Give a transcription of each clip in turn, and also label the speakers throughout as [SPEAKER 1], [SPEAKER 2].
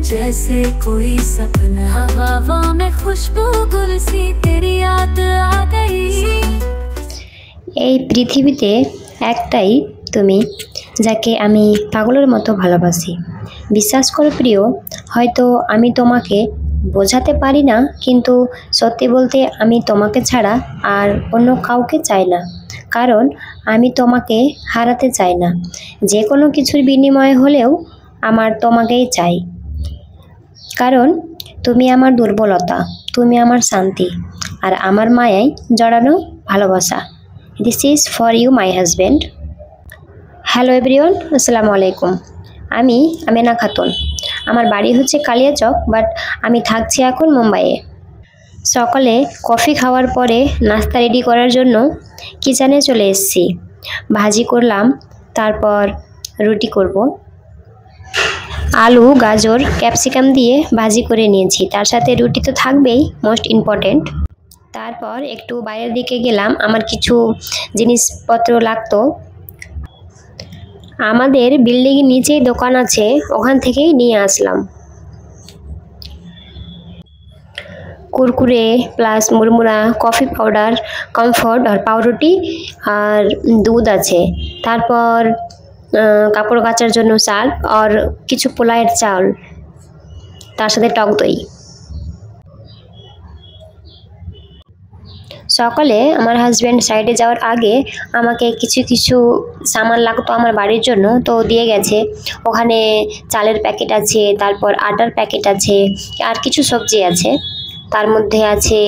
[SPEAKER 1] जैसे कोई सपना हवा में खुशबू गुल सी तेरी याद आ गई।
[SPEAKER 2] এই পৃথিবীতে একটাই তুমি, যাকে আমি পাগলের মতো ভালোবাসি। বিশ্বাস করো প্রিয়, হয়তো আমি তোমাকে বোঝাতে পারি না, কিন্তু সত্যি বলতে আমি তোমাকে ছাড়া আর অন্য কাউকে চাই না। কারণ আমি তোমাকে হারাতে চাই না। যে কোনো কিছুর বিনিময়ে হলেও আমার তোমাকেই চাই। কারণ তুমি আমার দুর্বলতা, তুমি আমার শান্তি, আর আমার মায়ায় জড়ানো ভালোবাসা। This is for you my husband. Hello everyone, আসসালামু আলাইকুম। আমি আমেনা খাতুন। আমার বাড়ি হচ্ছে কালিয়াচক, বাট আমি থাকছি এখন মুম্বাইয়ে। সকালে কফি খাওয়ার পরে নাস্তা রেডি করার জন্য কিচেনে চলে এসেছি। ভাজি করলাম, তারপর রুটি করব। আলু, গাজর, ক্যাপসিকাম দিয়ে ভাজি করে নিয়েছি, তার সাথে রুটি তো থাকবেই, মোস্ট ইম্পর্টেন্ট। তারপর একটু বাইরের দিকে গেলাম, আমার কিছু জিনিসপত্র লাগতো। আমাদের বিল্ডিংয়ের নিচেই দোকান আছে, ওখান থেকেই নিয়ে আসলাম। কুরকুরে প্লাস মুড়মুড়া, কফি পাউডার, কমফর্ট আর পাউরুটি আর দুধ আছে। তারপর কাপড় কাচার জন্য সার্ফ আর কিছু পোলাইয়ের চাল, তার সাথে টক দই। সকালে আমার হাজব্যান্ড সাইডে যাওয়ার আগে আমাকে কিছু কিছু সামান লাগতো আমার বাড়ির জন্য, তো দিয়ে গেছে। ওখানে চালের প্যাকেট আছে, তারপর আটার প্যাকেট আছে, আর কিছু সবজি আছে। তার মধ্যে আছে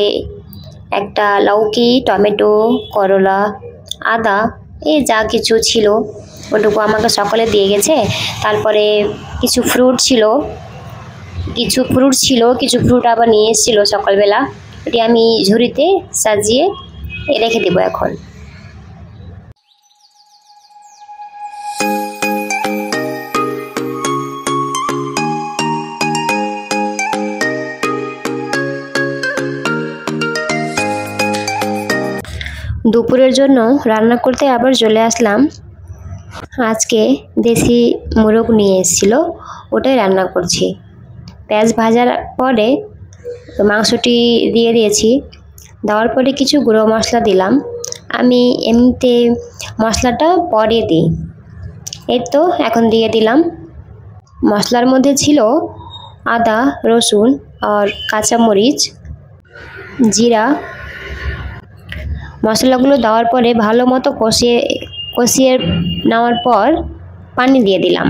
[SPEAKER 2] একটা লৌকি, টমেটো, করলা, আদা, এই যা কিছু ছিল ওটুকু আমাকে সকালে দিয়ে গেছে। তারপরে কিছু ফ্রুট ছিল, কিছু ফ্রুট আবার নিয়ে এসেছিলো সকালবেলা। এটি আমি ঝুড়িতে সাজিয়ে রেখে দেবো এখন। দুপুরের জন্য রান্না করতে আবার চলে আসলাম। আজকে দেশি মোরগ নিয়ে এসেছিল, ওটাই রান্না করছি। পেঁয়াজ ভাজার পরে মাংসটি দিয়ে দিয়েছি। দেওয়ার পরে কিছু গুঁড়ো মশলা দিলাম। আমি এমনিতে মশলাটা পরে দিই, এই তো এখন দিয়ে দিলাম। মশলার মধ্যে ছিল আদা, রসুন আর কাঁচামরিচ, জিরা। মশলাগুলো দেওয়ার পরে ভালো মতো কষিয়ে নেওয়ার পর পানি দিয়ে দিলাম।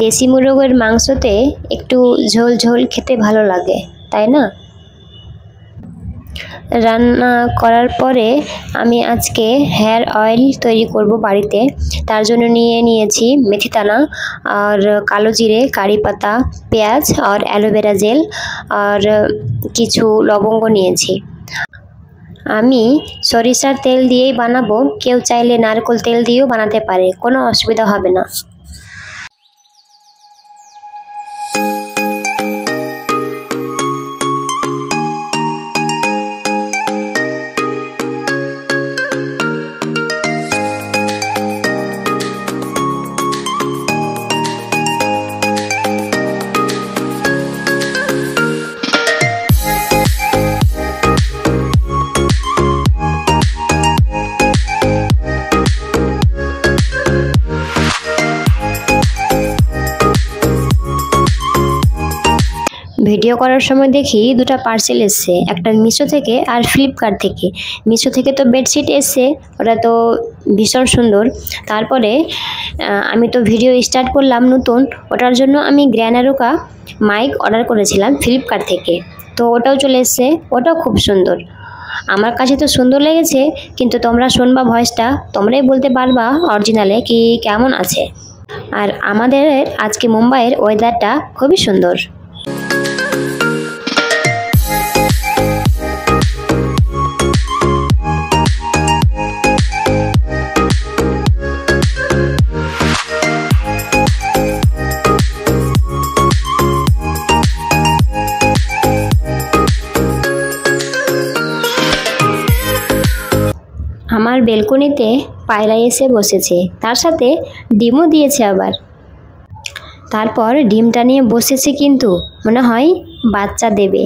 [SPEAKER 2] দেশি মুরগের মাংসতে একটু ঝোল ঝোল খেতে ভালো লাগে, তাই না? রান্না করার পরে আমি আজকে হেয়ার অয়েল তৈরি করব বাড়িতে। তার জন্য নিয়ে নিয়েছি মেথিদানা আর কালো জিরে, কারি পাতা, পেঁয়াজ আর অ্যালোভেরা জেল আর কিছু লবঙ্গ নিয়েছি। আমি সরিষার তেল দিয়েই বানাবো, কেউ চাইলে নারকেল তেল দিয়েও বানাতে পারে, কোনো অসুবিধা হবে না। ভিডিও করার সময় দেখি দুটো পার্সেল এসছে, একটা মিশো থেকে আর ফ্লিপকার্ট থেকে। মিশো থেকে তো বেডশিট এসছে, ওটা তো ভীষণ সুন্দর। তারপরে আমি তো ভিডিও স্টার্ট করলাম নতুন, ওটার জন্য আমি গ্র্যানারোকা মাইক অর্ডার করেছিলাম ফ্লিপকার্ট থেকে, তো ওটাও চলে এসছে, ওটাও খুব সুন্দর। আমার কাছে তো সুন্দর লেগেছে, কিন্তু তোমরা শুনবা ভয়েসটা, তোমরাই বলতে পারবা অরিজিনালে কি কেমন আছে। আর আমাদের আজকে মুম্বাইয়ের ওয়েদারটা খুবই সুন্দর। আমার বেলকনিতে পায়রা এসে বসেছে, তার সাথে ডিমও দিয়েছে আবার। তারপর ডিমটা নিয়ে বসেছে, কিন্তু মনে হয় বাচ্চা দেবে।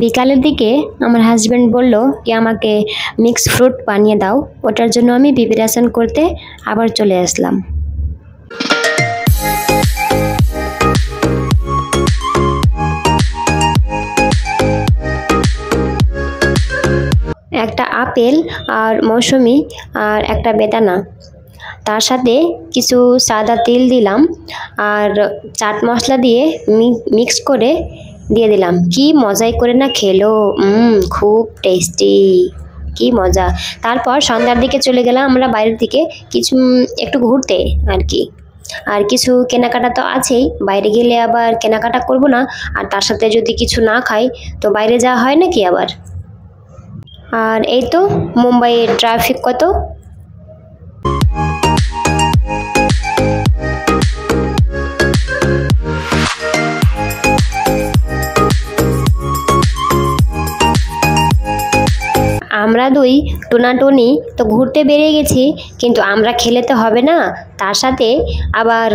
[SPEAKER 2] বিকালের দিকে আমার হাজব্যান্ড বলল কি আমাকে মিক্স ফ্রুট বানিয়ে দাও, ওটার জন্য আমি প্রিপারেশন করতে আবার চলে আসলাম। একটা আপেল আর মৌসুমি আর একটা বেদানা, তার সাথে কিছু সাদা তেল দিলাম আর চাট মশলা দিয়ে মিক্স করে দিয়ে দিলাম। কি মজাই করে না খেলো, খুব টেস্টি, কি মজা। তারপর সন্ধ্যার দিকে চলে গেলাম আমরা বাইরের দিকে একটু ঘুরতে আর কি। আর কিছু কেনাকাটা তো আছেই, বাইরে গেলে আবার কেনাকাটা করব না, আর তার সাথে যদি কিছু না খাই তো বাইরে যাওয়া হয় নাকি আবার। আর এই তো মুম্বাইয়ের ট্রাফিক কত। আমরা দুই টোনাটুনি তো ঘুরতে বেরিয়ে গেছি, কিন্তু আমরা খেলে তো হবে না, তার সাথে আবার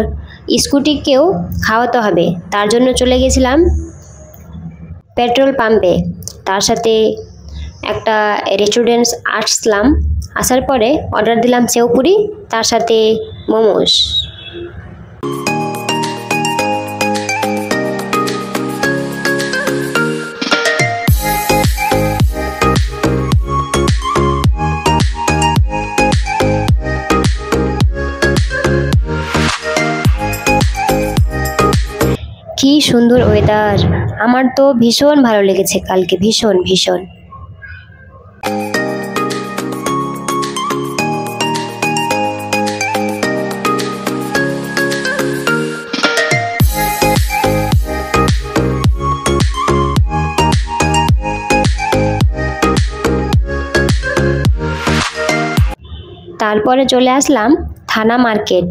[SPEAKER 2] স্কুটিকেও খাওয়াতে হবে। তার জন্য চলে গেছিলাম পেট্রোল পাম্পে, তার সাথে একটা রেস্টুরেন্টস আসলাম। আসার পরে অর্ডার দিলাম সেওপুরি, তার সাথে মোমোস। কি সুন্দর ওয়েদার, আমার তো ভীষণ ভালো লেগেছে কালকে, ভীষণ ভীষণ। তারপরে চলে আসলাম থানা মার্কেট।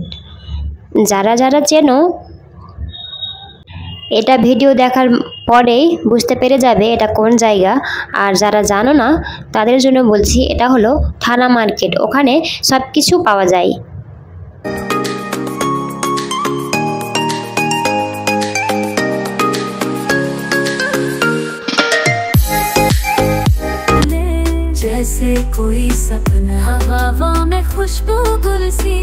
[SPEAKER 2] যারা যারা চেনো এটা ভিডিও দেখার পরেই বুঝতে পেরে যাবে এটা কোন জায়গা, আর যারা জানো না তাদের জন্য বলছি, এটা হলো থানা মার্কেট। ওখানে সব কিছু পাওয়া যায়।
[SPEAKER 1] जैसे कोई सपना हवा में खुशबू गुल सी